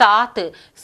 7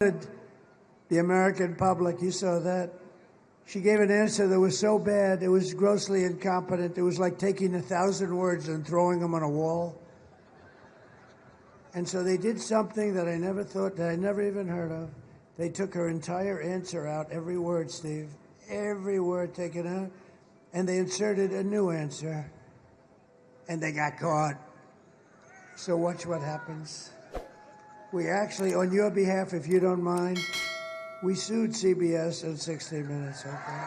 The American public, you saw that. She gave an answer that was so bad, it was grossly incompetent. It was like taking 1,000 words and throwing them on a wall. And so they did something that I never even heard of. They took her entire answer out, every word, Steve, every word taken out. And they inserted a new answer, and they got caught. So watch what happens. We actually, on your behalf, if you don't mind, we sued CBS in 60 Minutes, okay?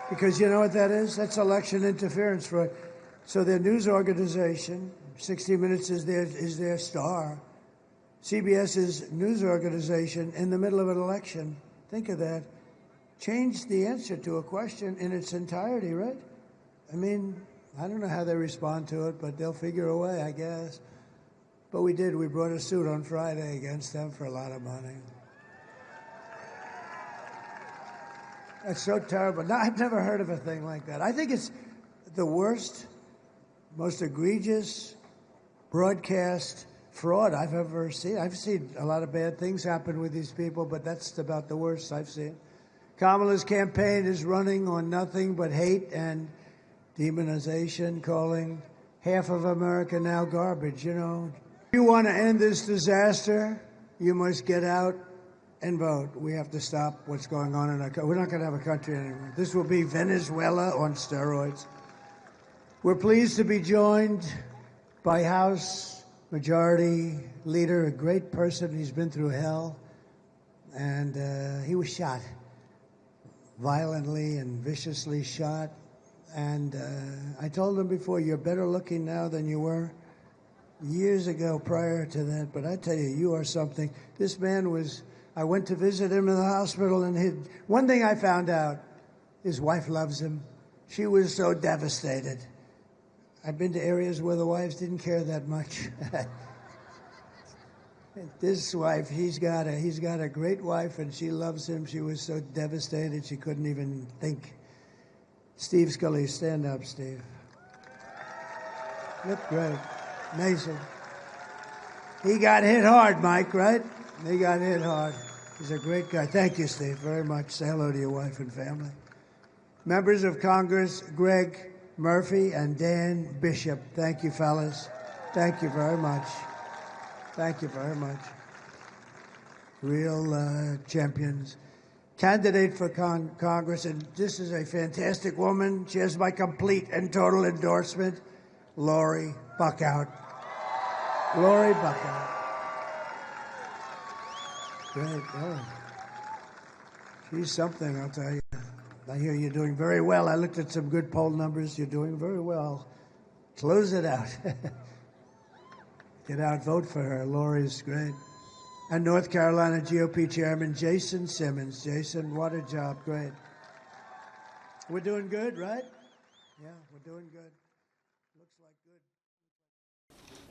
Because you know what that is? That's election interference fraud. So their news organization, 60 Minutes is their star. CBS's news organization in the middle of an election. Think of that. Changed the answer to a question in its entirety, right? I mean, I don't know how they respond to it, but they'll figure a way, I guess. But we did. We brought a suit on Friday against them for a lot of money. That's so terrible. No, I've never heard of a thing like that. I think it's the worst, most egregious broadcast fraud I've ever seen. I've seen a lot of bad things happen with these people, but that's about the worst I've seen. Kamala's campaign is running on nothing but hate and demonization, calling half of America now garbage, you know. If you want to end this disaster, you must get out and vote. We have to stop what's going on in our country. We're not going to have a country anymore. This will be Venezuela on steroids. We're pleased to be joined by House Majority Leader, a great person. He's been through hell, and he was shot. Violently and viciously shot. And I told him before, you're better looking now than you were years ago prior to that. But I tell you, you are something. This man was, I went to visit him in the hospital, and one thing I found out, his wife loves him. She was so devastated. I've been to areas where the wives didn't care that much. This wife, he's got a great wife, and she loves him. She was so devastated she couldn't even think. Steve Scully, stand up, Steve. Look great. Amazing. He got hit hard, Mike, right? He got hit hard. He's a great guy. Thank you, Steve, very much. Say hello to your wife and family. Members of Congress, Greg Murphy and Dan Bishop. Thank you, fellas. Thank you very much. Thank you very much. Real champions. Candidate for Congress, and this is a fantastic woman. She has my complete and total endorsement. Lori Buckout. Lori Buckout. Great. Oh. She's something, I'll tell you. I hear you're doing very well. I looked at some good poll numbers. You're doing very well. Close it out. Get out, vote for her. Lori's great. And North Carolina GOP Chairman Jason Simmons. Jason, what a job. Great. We're doing good, right? Yeah, we're doing good. Looks like good.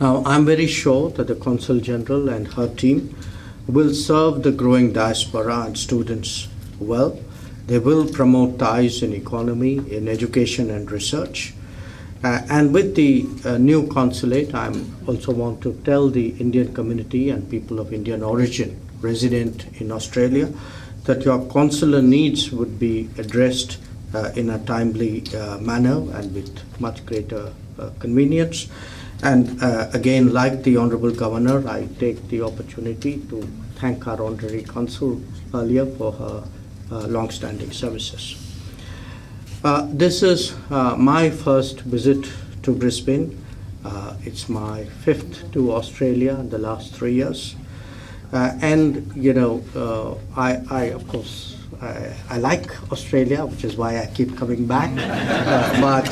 Now, I'm very sure that the Consul General and her team will serve the growing diaspora and students well. They will promote ties in economy, in education and research. And with the new consulate, I also want to tell the Indian community and people of Indian origin resident in Australia that your consular needs would be addressed in a timely manner and with much greater convenience. And again, like the Honourable Governor, I take the opportunity to thank our Honorary Consul earlier for her long-standing services. This is my first visit to Brisbane. It's my fifth to Australia in the last 3 years. And, you know, I of course, I like Australia, which is why I keep coming back. But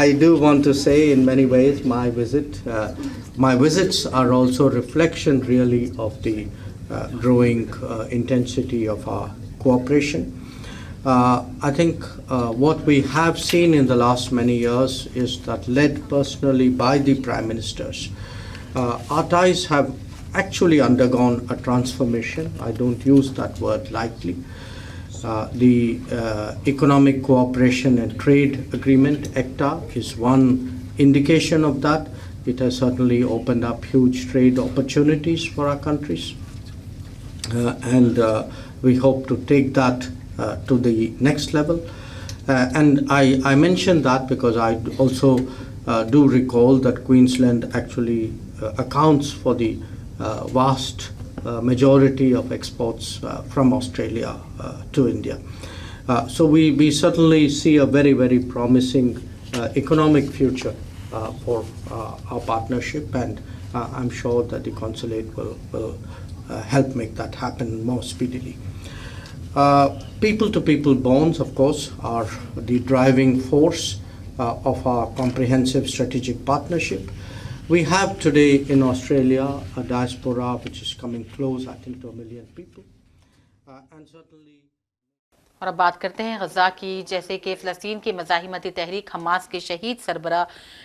I do want to say in many ways my visits are also a reflection really of the growing intensity of our cooperation. I think what we have seen in the last many years is that, led personally by the Prime Ministers, our ties have actually undergone a transformation. I don't use that word lightly. The Economic Cooperation and Trade Agreement, ECTA, is one indication of that. It has certainly opened up huge trade opportunities for our countries. And we hope to take that to the next level. And I mentioned that because I also do recall that Queensland actually accounts for the vast majority of exports from Australia to India. So we certainly see a very, very promising economic future for our partnership, and I'm sure that the consulate will help make that happen more speedily. People-to-people bonds, of course, are the driving force of our comprehensive strategic partnership. We have today in Australia a diaspora which is coming close, I think, to 1 million people. And certainly... اور اب بات کرتے ہیں غزہ کی، جیسے کہ فلسطین کی مزاحمتی تحریک حماس کے شہید سربراہ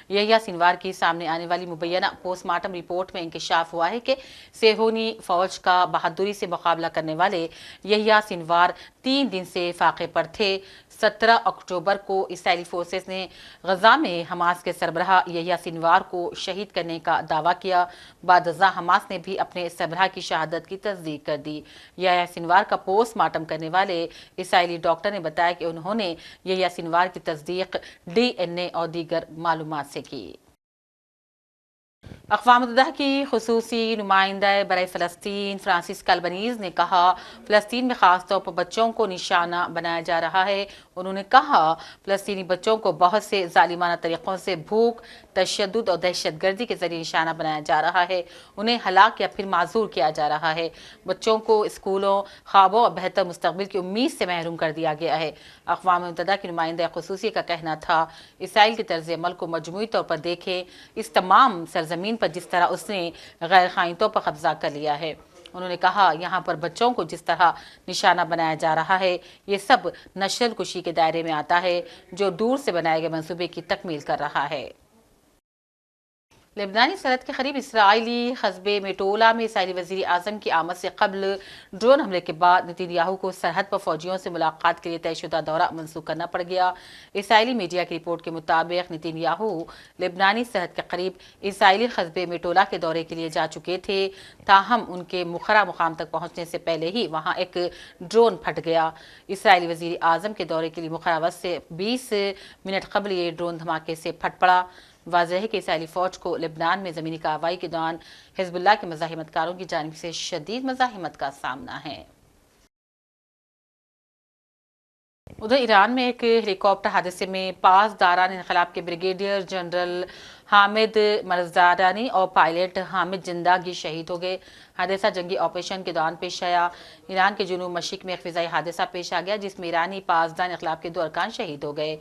یحییٰ سنوار کی سامنے آنے والی مبینہ پوسٹ مارٹم رپورٹ میں انکشاف ہوا ہے کہ صہیونی فوج کا بہادری سے مقابلہ کرنے والے یحییٰ سنوار 3 دن سے فاقے پر تھے۔ 17 اکتوبر کو اسرائیلی فورسز نے غزہ میں حماس کے سربراہ یحییٰ سنوار کو شہید کرنے کا دعویٰ کیا۔ بعد ازاں حماس نے بھی اپنے سربراہ کی شہادت کی تصدیق کر دی۔ یحییٰ سنوار کا پوسٹ مارٹم کرنے والے اسرائیلی ڈاکٹر نے بتایا کہ انہوں نے یحییٰ سنوار کی تصدیق DNA اور دیگر معلومات سے کی۔ اقوام متحدہ کی خصوصی نمائندہ برائے فلسطین فرانسس کالبنیز نے کہا فلسطین میں خاص طور پر بچوں کو نشانہ بنایا جا رہا ہے۔ انہوں نے کہا فلسطینی بچوں کو بہت سے ظالمانہ طریقوں سے بھوک، تشدد اور دہشت گردی کے ذریعے نشانہ بنایا جا رہا ہے، انہیں ہلاک یا پھر معذور کیا جا رہا ہے۔ بچوں کو اسکولوں، خوابوں اور بہتر مستقبل کی امید سے محروم کر دیا گیا ہے۔ اقوام متحدہ کی نمائندہ خصوصی کا کہنا تھا اسرائیل کے طرز عمل کو مجموعی طور پر دیکھیں، اس تمام سرزمین پر جس طرح اس نے غیر خائنتوں پر قبضہ کر لیا ہے۔ انہوں نے کہا یہاں پر بچوں کو جس طرح نشانہ بنایا جا رہا ہے یہ سب نسل کشی کے دائرے میں آتا ہے جو دور سے بنائے گئے منصوبے کی تکمیل کر رہا ہے۔ لبنانی سرحد کے قریب اسرائیلی قصبے میٹولا میں اسرائیلی وزیر اعظم کی آمد سے قبل ڈرون حملے کے بعد نتن یاہو کو سرحد پر فوجیوں سے ملاقات کے لیے طے شدہ دورہ منسوخ کرنا پڑ گیا۔ اسرائیلی میڈیا کی رپورٹ کے مطابق نتن یاہو لبنانی سرحد کے قریب اسرائیلی قصبے میٹولا کے دورے کے لیے جا چکے تھے، تاہم ان کے مقررہ مقام تک پہنچنے سے پہلے ہی وہاں ایک ڈرون پھٹ گیا۔ اسرائیلی وزیر اعظم کے دورے کے لیے مقررہ وقت سے 20 منٹ قبل یہ ڈرون دھماکے سے پھٹ پڑا۔ واضح ہے کہ اسرائیلی فوج کو لبنان میں زمینی کارروائی کے دوران حزب اللہ کے مزاحمت کاروں کی جانب سے شدید مزاحمت کا سامنا ہے۔ ادھر ایران میں ایک ہیلی کاپٹر حادثے میں پاسداران انقلاب کے بریگیڈیئر جنرل حامد مرزدارانی اور پائلٹ حامد جنداگی شہید ہو گئے۔ حادثہ جنگی آپریشن کے دوران پیش آیا۔ ایران کے جنوب مشرق میں ایک فضائی حادثہ پیش آ گیا جس میں ایرانی پاسدار انقلاب کے 2 ارکان شہید ہو گئے۔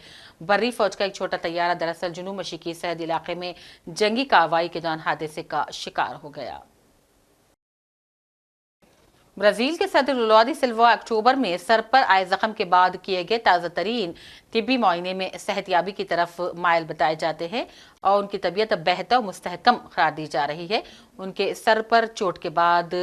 بری فوج کا ایک چھوٹا طیارہ دراصل جنوب مشرقی سرحدی علاقے میں جنگی کارروائی کے دوران حادثے کا شکار ہو گیا۔ برازیل کے صدر لولا دی سلوا اکتوبر میں سر پر آئے زخم کے بعد کیے گئے تازہ ترین طبی معائنے میں صحت یابی کی طرف مائل بتائے جاتے ہیں۔ اور ان کی طبیعت اب بہتر و مستحکم قرار دی جا رہی ہے۔ ان کے سر پر چوٹ کے بعد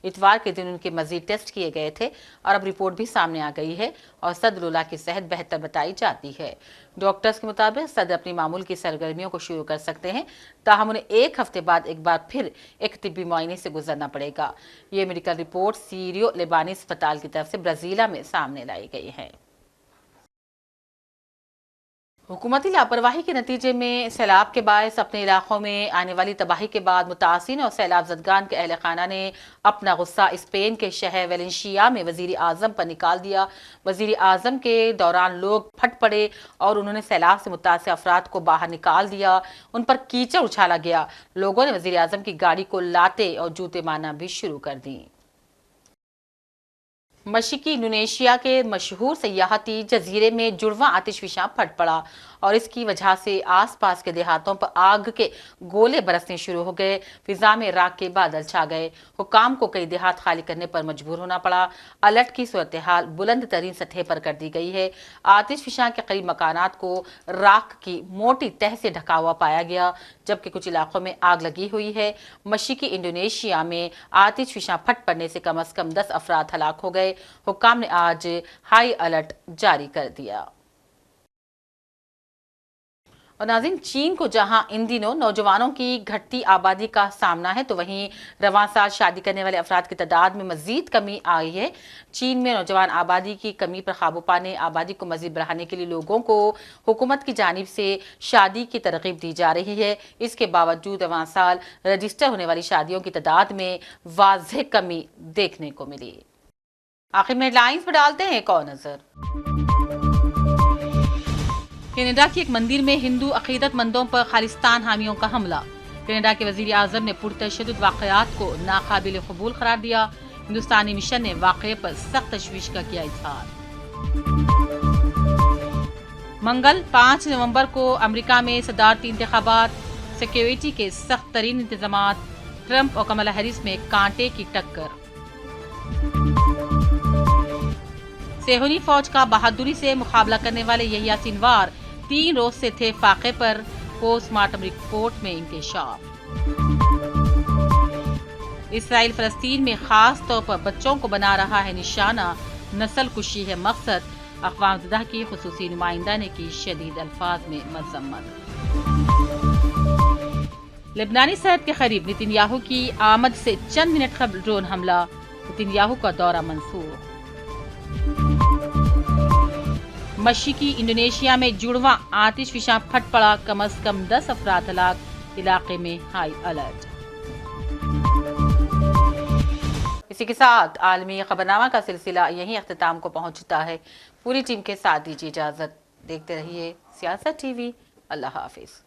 اتوار کے دن ان کے مزید ٹیسٹ کیے گئے تھے اور اب رپورٹ بھی سامنے آ گئی ہے اور صدر کی صحت بہتر بتائی جاتی ہے۔ ڈاکٹرز کے مطابق صدر اپنی معمول کی سرگرمیوں کو شروع کر سکتے ہیں، تاہم انہیں ایک ہفتے بعد ایک بار پھر ایک طبی معائنے سے گزرنا پڑے گا۔ یہ میڈیکل رپورٹ سیریو لیبانی اسپتال کی طرف سے برازیلیا میں سامنے لائی گئی ہے۔ حکومتی لاپرواہی کے نتیجے میں سیلاب کے باعث اپنے علاقوں میں آنے والی تباہی کے بعد متاثرین اور سیلاب زدگان کے اہل خانہ نے اپنا غصہ اسپین کے شہر ویلنشیا میں وزیر اعظم پر نکال دیا۔ وزیر اعظم کے دوران لوگ پھٹ پڑے اور انہوں نے سیلاب سے متاثر افراد کو باہر نکال دیا، ان پر کیچڑ اچھالا گیا۔ لوگوں نے وزیر اعظم کی گاڑی کو لاتے اور جوتے مارنا بھی شروع کر دیں۔ مشرقی انڈونیشیا کے مشہور سیاحتی جزیرے میں جڑواں آتش فشاں پھٹ پڑا اور اس کی وجہ سے آس پاس کے دیہاتوں پر آگ کے گولے برسنے شروع ہو گئے۔ فضا میں راکھ کے بادل چھا گئے۔ حکام کو کئی دیہات خالی کرنے پر مجبور ہونا پڑا۔ الرٹ کی صورتحال بلند ترین سطح پر کر دی گئی ہے۔ آتش فشاں کے قریب مکانات کو راکھ کی موٹی تہ سے ڈھکا ہوا پایا گیا، جبکہ کچھ علاقوں میں آگ لگی ہوئی ہے۔ مشرقی انڈونیشیا میں آتش فشاں پھٹ پڑنے سے کم از کم 10 افراد ہلاک ہو گئے۔ حکام نے آج ہائی الرٹ جاری کر دیا۔ اور ناظرین، چین کو جہاں ان دنوں نوجوانوں کی گھٹتی آبادی کا سامنا ہے، تو وہیں رواں سال شادی کرنے والے افراد کی تعداد میں مزید کمی آئی ہے۔ چین میں نوجوان آبادی کی کمی پر قابو پانے، آبادی کو مزید بڑھانے کے لیے لوگوں کو حکومت کی جانب سے شادی کی ترغیب دی جا رہی ہے۔ اس کے باوجود رواں سال رجسٹر ہونے والی شادیوں کی تعداد میں واضح کمی دیکھنے کو ملی۔ آخر میں ہیڈ لائنز پر ڈالتے ہیں ایک اور نظر۔ کینیڈا کی ایک مندر میں ہندو عقیدت مندوں پر خالصتان حامیوں کا حملہ۔ کینیڈا کے وزیر اعظم نے پرتشدد واقعات کو ناقابل قبول قرار دیا۔ ہندوستانی مشن نے واقعے پر سخت تشویش کا کیا اظہار۔ منگل 5 نومبر کو امریکہ میں صدارتی انتخابات، سیکیورٹی کے سخت ترین انتظامات، ٹرمپ اور کملا ہیرس میں کانٹے کی ٹکر۔ صہیونی فوج کا بہادری سے مقابلہ کرنے والے یحییٰ سنوار 3 روز سے تھے فاقے پر، پوسٹ مارٹم رپورٹ میں انکشاف۔ اسرائیل فلسطین میں خاص طور پر بچوں کو بنا رہا ہے نشانہ، نسل کشی ہے مقصد، اقوام متحدہ کی خصوصی نمائندہ نے کی شدید الفاظ میں مذمت۔ لبنانی سرحد کے قریب نتن یاہو کی آمد سے چند منٹ قبل ڈرون حملہ، نتن یاہو کا دورہ منسوخ۔ مشرقی انڈونیشیا میں جڑواں آتش فشاں پھٹ پڑا، کم از کم 10 افراد ہلاک، علاقے میں ہائی الرٹ۔ اسی کے ساتھ عالمی خبرنامہ کا سلسلہ یہیں اختتام کو پہنچتا ہے۔ پوری ٹیم کے ساتھ دیجیے اجازت، دیکھتے رہیے سیاست ٹی وی۔ اللہ حافظ۔